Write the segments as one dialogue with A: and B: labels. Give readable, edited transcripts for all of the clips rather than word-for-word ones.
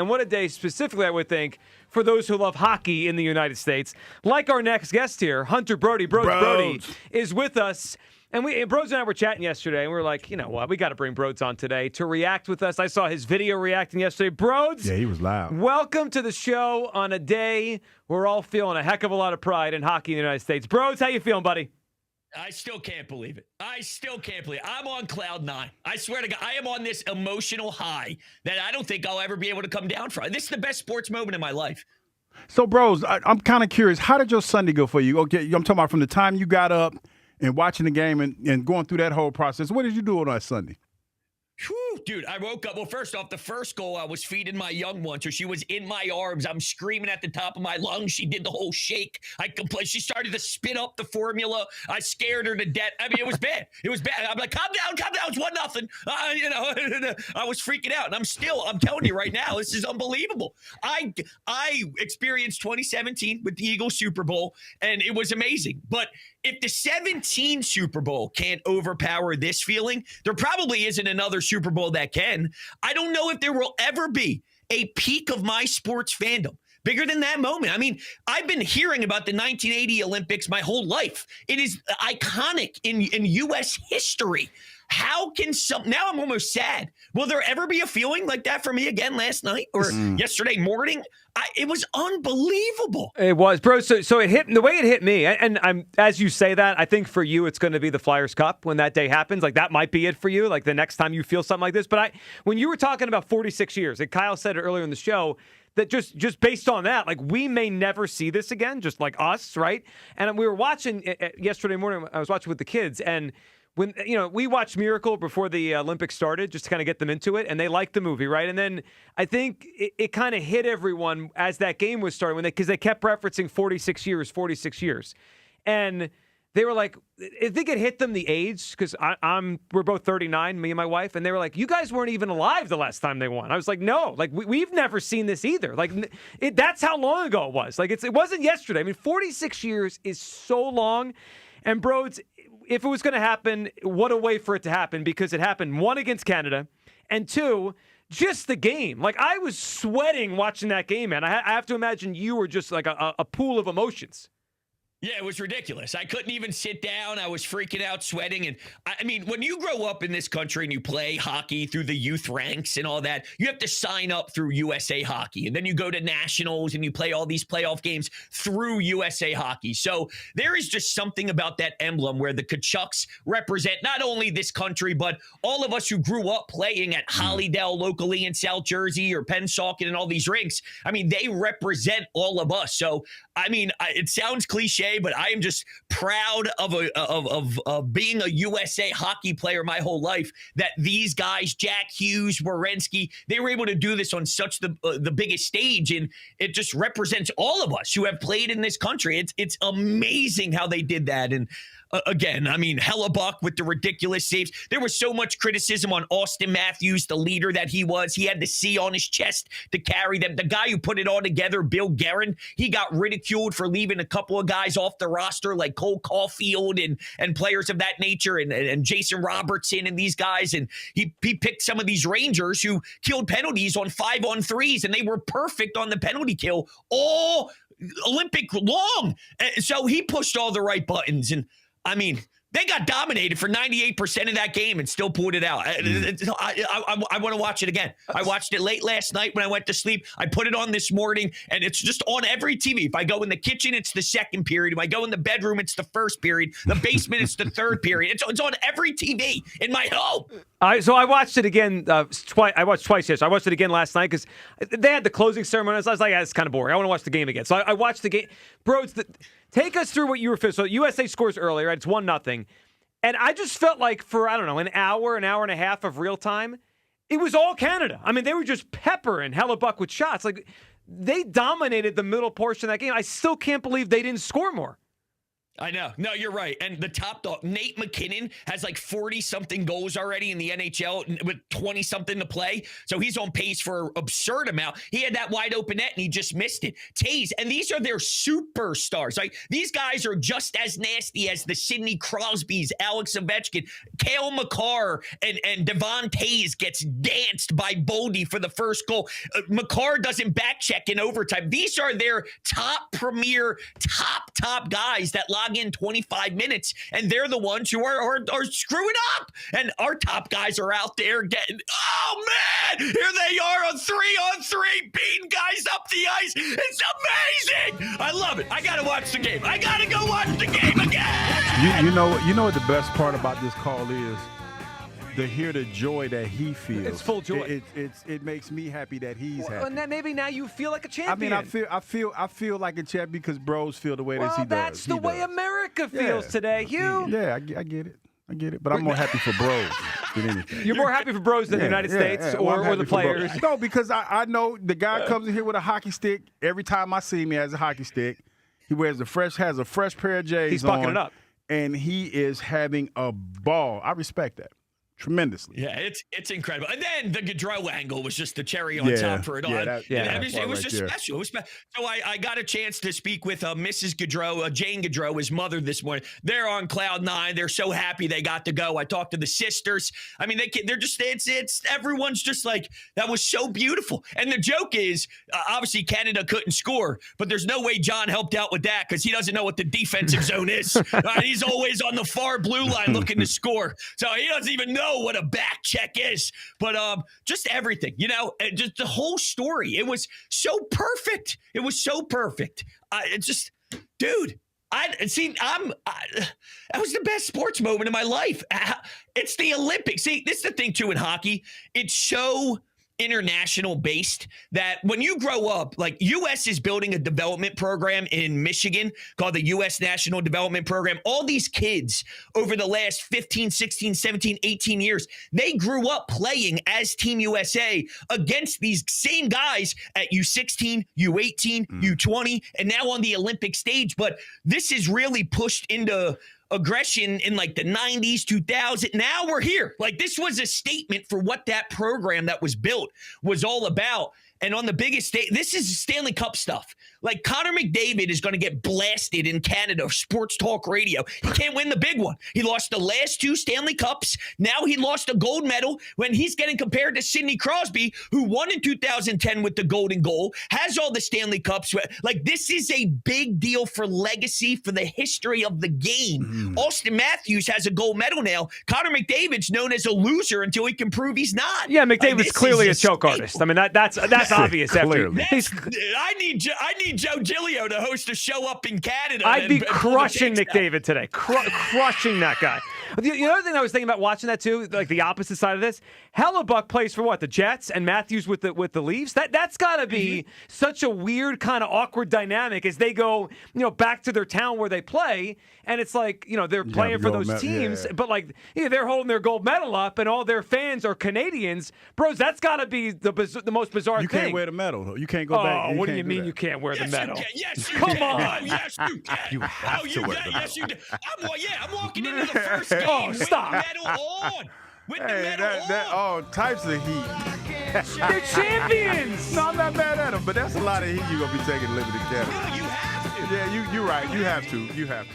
A: And what a day specifically, I would think, for those who love hockey in the United States. Like our next guest here, Hunter Brody. Brody is with us. And Brodes and I were chatting yesterday, and we were like, you know what, we got to bring Brodes on today to react with us. I saw his video reacting yesterday. Brodes.
B: Yeah, he was loud.
A: Welcome to the show on a day we're all feeling a heck of a lot of pride in hockey in the United States. Brodes, how you feeling, buddy?
C: I still can't believe it. I'm on cloud nine. I swear to God, I am on this emotional high that I don't think I'll ever be able to come down from. This is the best sports moment in my life.
B: So, Bros, I'm kind of curious. How did your Sunday go for you? Okay, I'm talking about from the time you got up and watching the game and going through that whole process. What did you do on that Sunday?
C: Whew, dude, I woke up. Well, first off, the first goal, I was feeding my young one, so she was in my arms. I'm screaming at the top of my lungs. She did the whole shake. She started to spit up the formula. I scared her to death. I mean, it was bad. It was bad. I'm like, calm down. It's 1-0. I was freaking out, and I'm telling you right now, this is unbelievable. I experienced 2017 with the Eagles Super Bowl, and it was amazing. But if the 17 Super Bowl can't overpower this feeling, there probably isn't another Super Bowl that can. I don't know if there will ever be a peak of my sports fandom bigger than that moment. I mean, I've been hearing about the 1980 Olympics my whole life. It is iconic in U.S. history. How can now I'm almost sad. Will there ever be a feeling like that for me again last night or yesterday morning? It was unbelievable.
A: It was, bro. So it hit the way it hit me. And I'm, as you say that, I think for you, it's going to be the Flyers Cup when that day happens. Like that might be it for you. Like the next time you feel something like this. But when you were talking about 46 years, and Kyle said it earlier in the show, that just based on that, like we may never see this again, just like us, right? And we were watching yesterday morning. I was watching with the kids, and when we watched Miracle before the Olympics started, just to kind of get them into it, and they liked the movie, right? And then I think it kind of hit everyone as that game was starting because they kept referencing 46 years, and they were like, I think it hit them the age because we're both 39, me and my wife, and they were like, you guys weren't even alive the last time they won. I was like, no, like we've never seen this either. Like that's how long ago it was. Like it wasn't yesterday. I mean, 46 years is so long, and Brodes, if it was going to happen, what a way for it to happen, because it happened, one, against Canada, and two, just the game. Like, I was sweating watching that game, man. I have to imagine you were just like a pool of emotions.
C: Yeah, it was ridiculous. I couldn't even sit down. I was freaking out, sweating. And I mean, when you grow up in this country and you play hockey through the youth ranks and all that, you have to sign up through USA Hockey. And then you go to nationals and you play all these playoff games through USA Hockey. So there is just something about that emblem where the Kachucks represent not only this country, but all of us who grew up playing at Hollydale locally in South Jersey or Pennsauken and all these rinks. I mean, they represent all of us. So, I mean, it sounds cliche, but I am just proud of being a USA hockey player my whole life, that these guys, Jack Hughes, Werenski, they were able to do this on such the biggest stage, and it just represents all of us who have played in this country. It's amazing how they did that. And again, I mean, Hellebuck with the ridiculous saves. There was so much criticism on Austin Matthews, the leader that he was. He had the C on his chest to carry them. The guy who put it all together, Bill Guerin, he got ridiculed for leaving a couple of guys off the roster like Cole Caulfield and players of that nature and Jason Robertson and these guys. And he picked some of these Rangers who killed penalties on 5-on-3s, and they were perfect on the penalty kill all Olympic long. So he pushed all the right buttons. And I mean, they got dominated for 98% of that game and still pulled it out. I want to watch it again. I watched it late last night when I went to sleep. I put it on this morning, and it's just on every TV. If I go in the kitchen, it's the second period. If I go in the bedroom, it's the first period. The basement, it's the third period. It's on every TV in my home.
A: So I watched it again twice. I watched twice yesterday. I watched it again last night because they had the closing ceremony. I was like, it's kind of boring. I want to watch the game again. So I watched the game. Brodes, take us through what you were feeling. So USA scores earlier. Right? It's 1-0. And I just felt like for, I don't know, an hour and a half of real time, it was all Canada. I mean, they were just peppering Hellebuck with shots. Like, they dominated the middle portion of that game. I still can't believe they didn't score more.
C: I know. No, you're right. And the top dog, Nate McKinnon, has like 40-something goals already in the NHL with 20-something to play. So he's on pace for an absurd amount. He had that wide open net and he just missed it. Taves, and these are their superstars. Like, these guys are just as nasty as the Sidney Crosbys, Alex Ovechkin. Cale Makar and Devon Taves gets danced by Boldy for the first goal. Makar doesn't back check in overtime. These are their top premier, top guys that log in 25 minutes, and they're the ones who are screwing up. And our top guys are out there getting, oh man, here they are on 3-on-3, beating guys up the ice. It's amazing. I love it. I gotta watch the game. I gotta go watch the game again.
B: You know what the best part about this call is? To hear the joy that he feels.
A: It's full joy.
B: It makes me happy that he's happy.
A: And then maybe now you feel like a champion.
B: I mean, I feel like a champion because bros feel the way that he does.
A: That's the way America feels today, Hugh.
B: Yeah, I get it. But I'm more happy for bros than anything.
A: You're more happy for bros than the United States or the players?
B: No, because I know the guy comes in here with a hockey stick. Every time I see him, he has a hockey stick. He has a fresh pair of J's.
A: He's bucking it up.
B: And he is having a ball. I respect that tremendously.
C: Yeah, it's incredible. And then the Gaudreau angle was just the cherry on top for it all. It was just special. It was special. So I got a chance to speak with Mrs. Gaudreau, Jane Gaudreau, his mother, this morning. They're on cloud nine. They're so happy they got to go. I talked to the sisters. I mean, they're just, it's everyone's just like, that was so beautiful. And the joke is, obviously Canada couldn't score, but there's no way John helped out with that because he doesn't know what the defensive zone is. He's always on the far blue line looking to score. So he doesn't even know what a back check is, but just everything, just the whole story. It was so perfect. It was so perfect. It's just, dude, that was the best sports moment of my life. It's the Olympics. See, this is the thing too in hockey. It's so international based that when you grow up, like U.S. is building a development program in Michigan called the U.S. National Development Program. All these kids over the last 15, 16, 17, 18 years, they grew up playing as Team USA against these same guys at U16, U18, U20, and now on the Olympic stage. But this is really pushed into aggression in like the 90s, 2000. Now we're here. Like, this was a statement for what that program that was built was all about. And on the biggest stage, this is Stanley Cup stuff. Like, Connor McDavid is going to get blasted in Canada, sports talk radio. He can't win the big one. He lost the last 2 Stanley Cups. Now he lost a gold medal when he's getting compared to Sidney Crosby, who won in 2010 with the golden goal, has all the Stanley Cups. Like, this is a big deal for legacy, for the history of the game. Austin Matthews has a gold medal now. Connor McDavid's known as a loser until he can prove he's not.
A: Yeah, McDavid's clearly a choke artist. I mean, that's obvious.
C: I need Joe Giglio to host a show up in Canada.
A: I'd be crushing McDavid today. Crushing that guy. The other thing I was thinking about watching that too, like the opposite side of this, Hellebuck plays for what? The Jets, and Matthews with the Leafs. That's got to be such a weird kind of awkward dynamic as they go, back to their town where they play, and it's like, they're playing for those teams, but like they're holding their gold medal up, and all their fans are Canadians. Bros, that's got to be the most bizarre thing.
B: You can't wear the medal, though. You can't go back.
A: Oh, what do you mean you can't wear the medal?
C: Yes, you
A: Come
C: can.
A: on.
C: Oh, yes, you can.
B: You have to wear the medal.
C: Yes, you do. I'm walking into the first game with
A: stop.
C: the medal on. With the medal on.
B: All types of heat.
A: They're champions.
B: No, I'm not mad at them, but that's a lot of heat you're going to be taking living in Canada.
C: No, you have to.
B: Yeah, you're right. You have to. You have to.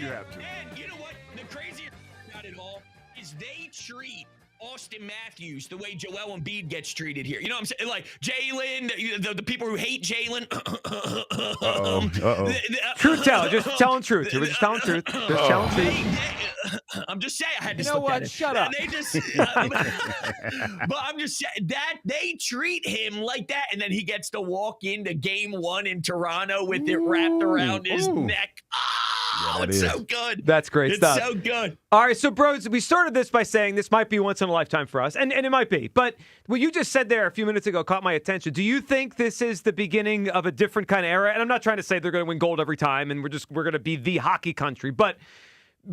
C: And you know what? The craziest about it all is they treat Austin Matthews the way Joel Embiid gets treated here. You know what I'm saying? Like Jalen, the people who hate Jalen.
A: Truth teller, just telling truth. You were just telling truth. Just telling truth.
C: I'm just saying I had to
A: You know what? Shut up.
C: They just, but I'm just saying that they treat him like that, and then he gets to walk into Game 1 in Toronto with it wrapped around his neck. Oh, it's so good.
A: That's great stuff.
C: It's so good.
A: All right, so Brodes, we started this by saying this might be once in a lifetime for us, and it might be. But what you just said there a few minutes ago caught my attention. Do you think this is the beginning of a different kind of era? And I'm not trying to say they're going to win gold every time, and we're going to be the hockey country, but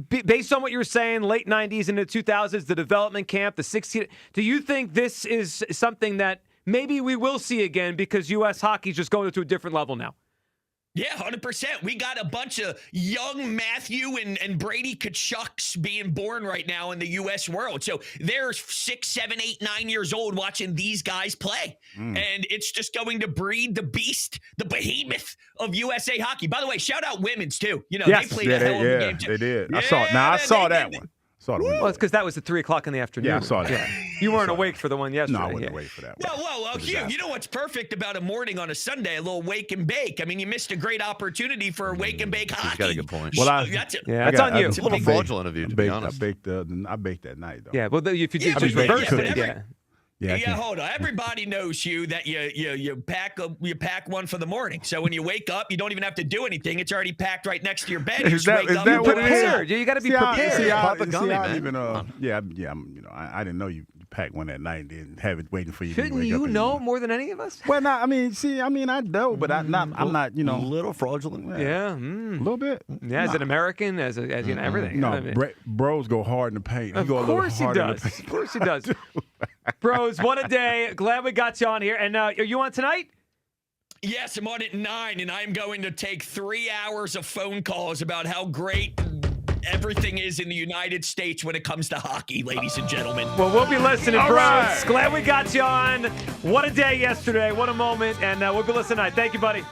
A: based on what you were saying, late 90s into 2000s, the development camp, the 60s, do you think this is something that maybe we will see again because U.S. hockey is just going to a different level now?
C: Yeah, 100%. We got a bunch of young Matthew and Brady Kachucks being born right now in the U.S. world. So they're 6, 7, 8, 9 years old watching these guys play. And it's just going to breed the beast, the behemoth of USA hockey. By the way, shout out women's, too. You know,
A: Yes.
C: they played a hell of a game, too.
B: They did.
C: Yeah,
B: I saw it. Now, I saw that
C: they-
B: one. Saw the one.
A: Well, it's because that was at 3 o'clock in the afternoon.
B: Yeah, I saw that.
A: You weren't awake for the one yesterday.
B: No, I wasn't
A: yeah.
B: awake for that one.
C: Well, Hugh, you know what's perfect about a morning on a Sunday? A little wake and bake. I mean, you missed a great opportunity for a wake and bake hockey.
D: He's got a good point.
B: Well,
C: That's it.
A: Yeah, that's on you.
D: It's a little fraudulent of you, to be honest.
B: I baked that night, though.
A: Yeah, well, if you
C: Yeah,
A: did just
C: but-
A: reverse
C: yeah,
A: it,
C: but
A: yeah.
B: Yeah,
C: Hold on. Everybody knows, Hugh, that you pack one for the morning. So when you wake up, you don't even have to do anything. It's already packed right next to your bed. You
B: Is
C: just
B: that-
C: wake
B: is
C: up.
B: that
C: and
B: what
C: do
B: it
C: it.
B: is?
A: Prepared. You got to be
B: See,
A: prepared.
D: Papa Gummy,
B: I
D: man.
B: even,
D: Come on.
B: I didn't know you packed one that night and didn't have it waiting for you. to
A: Shouldn't
B: wake up
A: you
B: in the
A: know
B: morning.
A: more than any of us?
B: Well, no, I know, but I'm not,
D: A little fraudulent.
A: Yeah.
B: a little bit.
A: Yeah, as an American, as you know, everything.
B: No,
A: I mean,
B: bros go hard in the paint. He
A: of
B: go a little
A: course he
B: harder in the
A: does.
B: paint.
A: Of course he does. Bros, what a day. Glad we got you on here. And are you on tonight?
C: Yes, I'm on at 9, and I'm going to take 3 hours of phone calls about how great everything is in the United States when it comes to hockey, ladies and gentlemen.
A: Well, we'll be listening,
B: All
A: bros.
B: right.
A: Glad we got you on. What a day yesterday. What a moment. And we'll be listening tonight. Thank you, buddy.